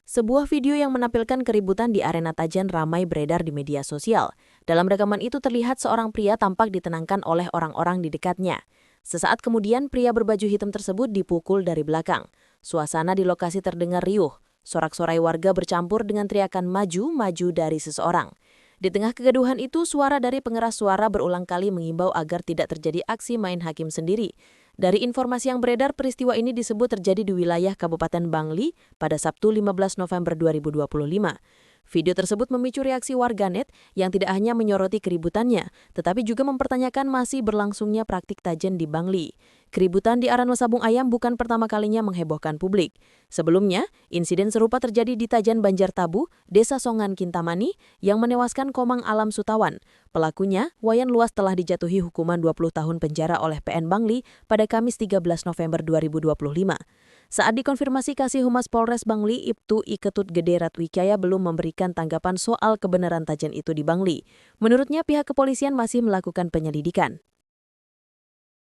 Sebuah video yang menampilkan keributan di arena Tajan ramai beredar di media sosial. Dalam rekaman itu terlihat seorang pria tampak ditenangkan oleh orang-orang di dekatnya. Sesaat kemudian, pria berbaju hitam tersebut dipukul dari belakang. Suasana di lokasi terdengar riuh. Sorak-sorai warga bercampur dengan teriakan maju-maju dari seseorang. Di tengah kegaduhan itu, suara dari pengeras suara berulang kali mengimbau agar tidak terjadi aksi main hakim sendiri. Dari informasi yang beredar, peristiwa ini disebut terjadi di wilayah Kabupaten Bangli pada Sabtu 15 November 2025. Video tersebut memicu reaksi warganet yang tidak hanya menyoroti keributannya, tetapi juga mempertanyakan masih berlangsungnya praktik tajen di Bangli. Keributan di Aran Sabung Ayam bukan pertama kalinya menghebohkan publik. Sebelumnya, insiden serupa terjadi di Tajan Banjartabu, Desa Songan Kintamani, yang menewaskan Komang Alam Sutawan. Pelakunya, Wayan Luas, telah dijatuhi hukuman 20 tahun penjara oleh PN Bangli pada Kamis 13 November 2025. Saat dikonfirmasi Kasih Humas Polres Bangli, Ibtu I Ketut Gede Ratwicaya belum memberikan tanggapan soal kebenaran tajen itu di Bangli. Menurutnya, pihak kepolisian masih melakukan penyelidikan.